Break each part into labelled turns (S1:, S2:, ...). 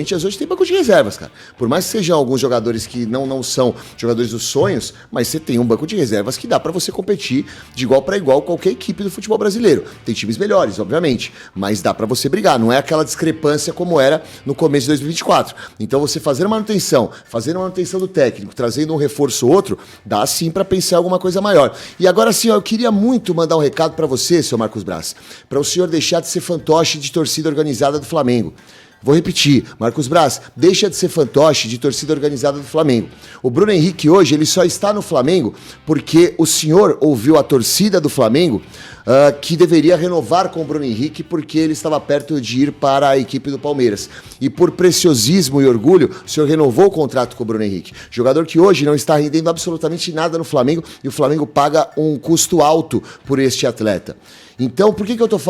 S1: Corinthians hoje tem banco de reservas, cara. Por mais que sejam alguns jogadores que não são jogadores dos sonhos, mas você tem um banco de reservas que dá pra você competir de igual pra igual qualquer equipe do futebol brasileiro. Tem times melhores, obviamente, mas dá pra você brigar. Não é aquela discrepância como era no começo de 2024. Então você fazendo manutenção do técnico, trazendo um reforço ou outro, dá sim pra pensar em alguma coisa maior. E agora sim, eu queria muito mandar um recado pra você, seu Marcos Braz, pra o senhor deixar de ser fantoche de torcida organizada do Flamengo. Vou repetir, Marcos Braz, deixa de ser fantoche de torcida organizada do Flamengo. O Bruno Henrique hoje, ele só está no Flamengo porque o senhor ouviu a torcida do Flamengo que deveria renovar com o Bruno Henrique porque ele estava perto de ir para a equipe do Palmeiras. E por preciosismo e orgulho, o senhor renovou o contrato com o Bruno Henrique. Jogador que hoje não está rendendo absolutamente nada no Flamengo e o Flamengo paga um custo alto por este atleta. Então, por que eu estou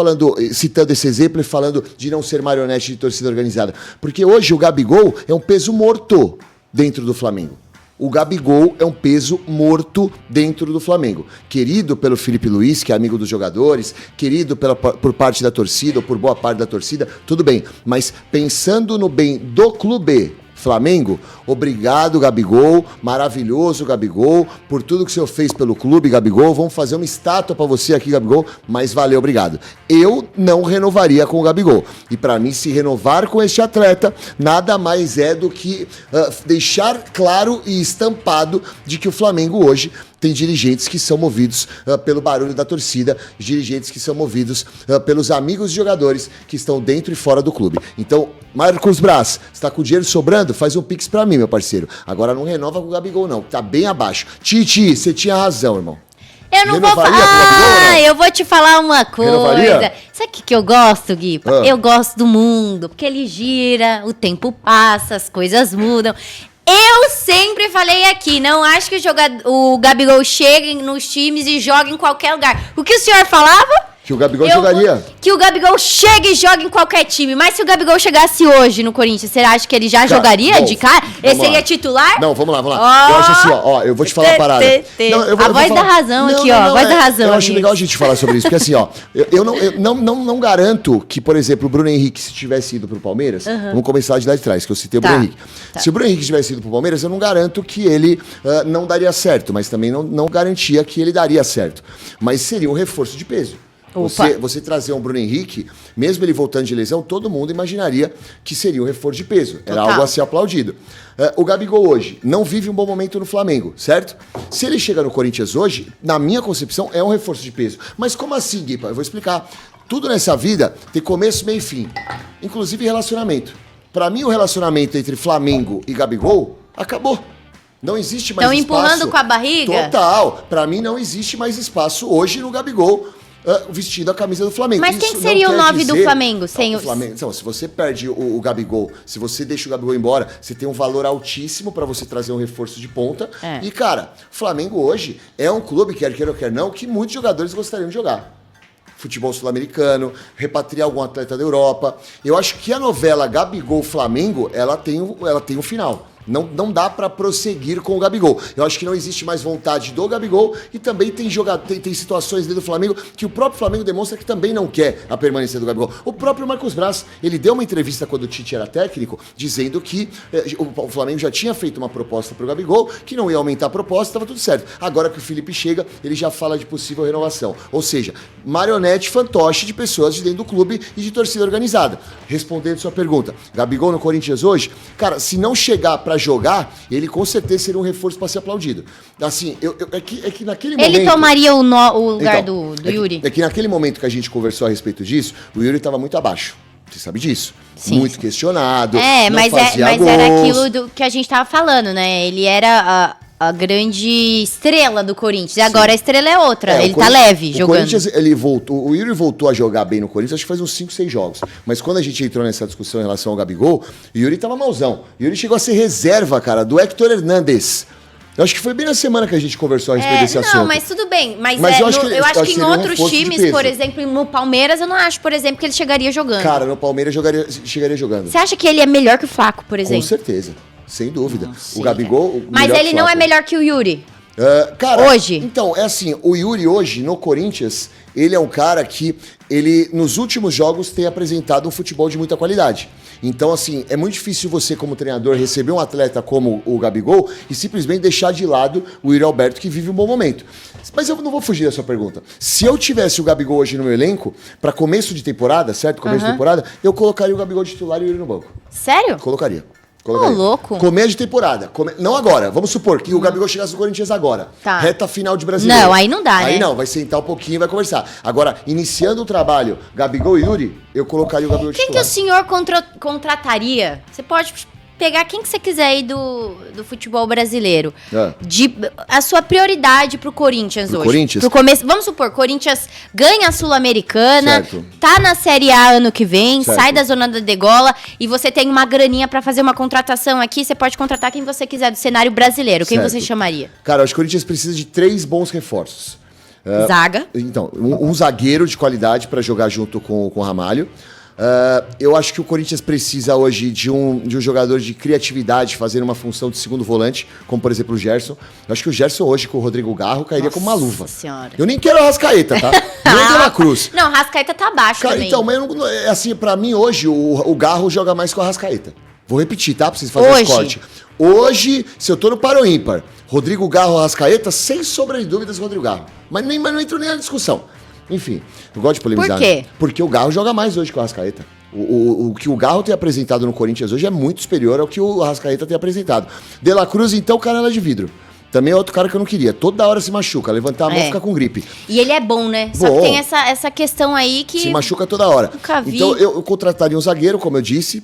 S1: citando esse exemplo e falando de não ser marionete de torcida organizada? Porque hoje o Gabigol é um peso morto dentro do Flamengo. O Gabigol é um peso morto dentro do Flamengo. Querido pelo Felipe Luiz, que é amigo dos jogadores, querido por parte da torcida, ou por boa parte da torcida, tudo bem. Mas pensando no bem do clube Flamengo, obrigado, Gabigol, maravilhoso, Gabigol, por tudo que o senhor fez pelo clube, Gabigol. Vamos fazer uma estátua para você aqui, Gabigol, mas valeu, obrigado. Eu não renovaria com o Gabigol. E para mim, se renovar com este atleta, nada mais é do que deixar claro e estampado de que o Flamengo hoje tem dirigentes que são movidos pelo barulho da torcida, dirigentes que são movidos pelos amigos e jogadores que estão dentro e fora do clube. Então, Marcos Braz, está com o dinheiro sobrando? Faz um pix pra mim, meu parceiro. Agora não renova com o Gabigol, não. Tá bem abaixo. Titi, você tinha razão, irmão.
S2: Eu não vou falar. Eu vou te falar uma coisa.
S1: Renovaria?
S2: Sabe o que eu gosto, Gui? Eu gosto do mundo, porque ele gira, o tempo passa, as coisas mudam. Eu sempre falei aqui, não acho que o Gabigol chegue nos times e jogue em qualquer lugar. O que o senhor falava?
S1: Que o Gabigol jogaria.
S2: Que o Gabigol chegue e jogue em qualquer time. Mas se o Gabigol chegasse hoje no Corinthians, você acha que ele já jogaria de cara? Ele seria titular?
S1: Não, vamos lá. Eu acho assim, ó, eu vou te falar uma parada.
S2: A voz da razão aqui, ó. A voz da razão.
S1: Eu acho legal a gente falar sobre isso, porque assim, ó, eu não garanto que, por exemplo, o Bruno Henrique, se tivesse ido pro Palmeiras, vamos começar de lá de trás, que eu citei o Bruno Henrique. Se o Bruno Henrique tivesse ido pro Palmeiras, eu não garanto que ele não daria certo, mas também não garantia que ele daria certo. Mas seria um reforço de peso. Você trazer um Bruno Henrique, mesmo ele voltando de lesão, todo mundo imaginaria que seria um reforço de peso. Era algo a ser aplaudido. O Gabigol hoje não vive um bom momento no Flamengo, certo? Se ele chega no Corinthians hoje, na minha concepção, é um reforço de peso. Mas como assim, Gui? Eu vou explicar. Tudo nessa vida tem começo, meio e fim. Inclusive relacionamento. Pra mim, o relacionamento entre Flamengo e Gabigol acabou. Não existe mais espaço.
S2: Estão empurrando com a barriga?
S1: Total. Pra mim, não existe mais espaço hoje no Gabigol vestindo a camisa do Flamengo.
S2: Mas quem seria o 9 do Flamengo? Sem o
S1: Flamengo. Então, se você perde o Gabigol, se você deixa o Gabigol embora, você tem um valor altíssimo pra você trazer um reforço de ponta. E, cara, o Flamengo hoje é um clube, quer queira ou quer não, que muitos jogadores gostariam de jogar. Futebol sul-americano, repatriar algum atleta da Europa. Eu acho que a novela Gabigol-Flamengo, ela tem um final. Não dá pra prosseguir com o Gabigol. Eu acho que não existe mais vontade do Gabigol e também tem situações dentro do Flamengo que o próprio Flamengo demonstra que também não quer a permanência do Gabigol. O próprio Marcos Braz, ele deu uma entrevista quando o Tite era técnico, dizendo que o Flamengo já tinha feito uma proposta pro Gabigol, que não ia aumentar a proposta, estava tudo certo. Agora que o Felipe chega, ele já fala de possível renovação. Ou seja, marionete, fantoche de pessoas de dentro do clube e de torcida organizada. Respondendo sua pergunta, Gabigol no Corinthians hoje, cara, se não chegar pra jogar, ele com certeza seria um reforço para ser aplaudido. Assim, é que naquele momento...
S2: Ele tomaria o lugar do Yuri?
S1: É que naquele momento que a gente conversou a respeito disso, o Yuri estava muito abaixo. Você sabe disso.
S2: Sim,
S1: muito questionado,
S2: mas
S1: fazia
S2: gols. Era aquilo que a gente tava falando, né? Ele era a grande estrela do Corinthians. E agora a estrela é outra. Ele tá leve jogando.
S1: O Corinthians, o Yuri voltou a jogar bem no Corinthians, acho que faz uns 5, 6 jogos. Mas quando a gente entrou nessa discussão em relação ao Gabigol, o Yuri tava malzão. O Yuri chegou a ser reserva, cara, do Hector Hernández. Eu acho que foi bem na semana que a gente conversou a respeito desse assunto.
S2: Não, mas tudo bem. Mas eu acho que em outros times, por exemplo, no Palmeiras, eu não acho, por exemplo, que ele chegaria jogando.
S1: Cara, no Palmeiras chegaria jogando.
S2: Você acha que ele é melhor que o Flaco, por exemplo?
S1: Com certeza. Sem dúvida. O Gabigol...
S2: Mas ele não é melhor que o Yuri?
S1: Cara,
S2: hoje?
S1: Então, é assim, o Yuri hoje, no Corinthians, ele é um cara que ele, nos últimos jogos, tem apresentado um futebol de muita qualidade. Então, assim, é muito difícil você, como treinador, receber um atleta como o Gabigol e simplesmente deixar de lado o Yuri Alberto, que vive um bom momento. Mas eu não vou fugir da sua pergunta. Se eu tivesse o Gabigol hoje no meu elenco, para começo de temporada, certo? Começo de temporada, eu colocaria o Gabigol de titular e o Yuri no banco.
S2: Sério?
S1: Colocaria.
S2: Ô, louco.
S1: Começo de temporada. Não agora. Vamos supor que o Gabigol chegasse no Corinthians agora.
S2: Tá.
S1: Reta final de Brasileiro.
S2: Não, aí não dá, né?
S1: Aí não, vai sentar um pouquinho e vai conversar. Agora, iniciando o trabalho, Gabigol e Yuri, eu colocaria o Gabigol de
S2: Quem que
S1: titular.
S2: o senhor contrataria? Você pode pegar quem que você quiser aí do futebol brasileiro. A sua prioridade pro Corinthians hoje.
S1: Corinthians?
S2: Pro começo, vamos supor, Corinthians ganha a Sul-Americana,
S1: Certo.
S2: tá na Série A ano que vem,
S1: Certo.
S2: sai da zona da degola e você tem uma graninha pra fazer uma contratação aqui, você pode contratar quem você quiser do cenário brasileiro. Quem
S1: Certo.
S2: você chamaria?
S1: Cara, eu acho que o Corinthians precisa de 3 bons reforços.
S2: Zaga.
S1: Então, um zagueiro de qualidade para jogar junto com o Ramalho. Eu acho que o Corinthians precisa hoje de um jogador de criatividade fazendo uma função de segundo volante, como por exemplo o Gerson. Eu acho que o Gerson hoje com o Rodrigo Garro cairia como uma luva.
S2: Senhora.
S1: Eu nem quero a Rascaeta, tá? Nem o De La Cruz.
S2: Não, Rascaeta tá abaixo
S1: Cara,
S2: também.
S1: então, mas eu não, assim, pra mim hoje o Garro joga mais com a Rascaeta. Vou repetir, tá? Pra vocês fazerem esse corte. Hoje, se eu tô no paro ímpar, Rodrigo Garro ou Rascaeta, sem sombra de dúvidas, Rodrigo Garro. Mas não entro nem na discussão. Enfim, eu gosto de polemizar.
S2: Por quê?
S1: Né? Porque o Garro joga mais hoje que o Arrascaeta. O que o Garro tem apresentado no Corinthians hoje é muito superior ao que o Arrascaeta tem apresentado. De La Cruz, então, canela de vidro. Também é outro cara que eu não queria. Toda hora se machuca, levantar a mão e fica com gripe.
S2: E ele é bom, né? Só que tem essa questão aí que...
S1: Se machuca toda hora.
S2: Nunca vi.
S1: Então eu contrataria um zagueiro, como eu disse.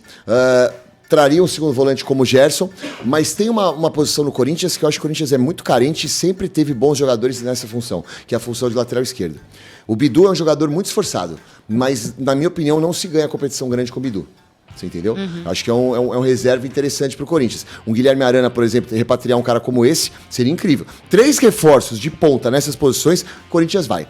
S1: Traria um segundo volante como o Gerson, mas tem uma posição no Corinthians que eu acho que o Corinthians é muito carente e sempre teve bons jogadores nessa função, que é a função de lateral esquerdo. O Bidu é um jogador muito esforçado, mas, na minha opinião, não se ganha competição grande com o Bidu. Você entendeu? Acho que é um reserva interessante pro Corinthians. Um Guilherme Arana, por exemplo, repatriar um cara como esse, seria incrível. 3 reforços de ponta nessas posições, o Corinthians vai.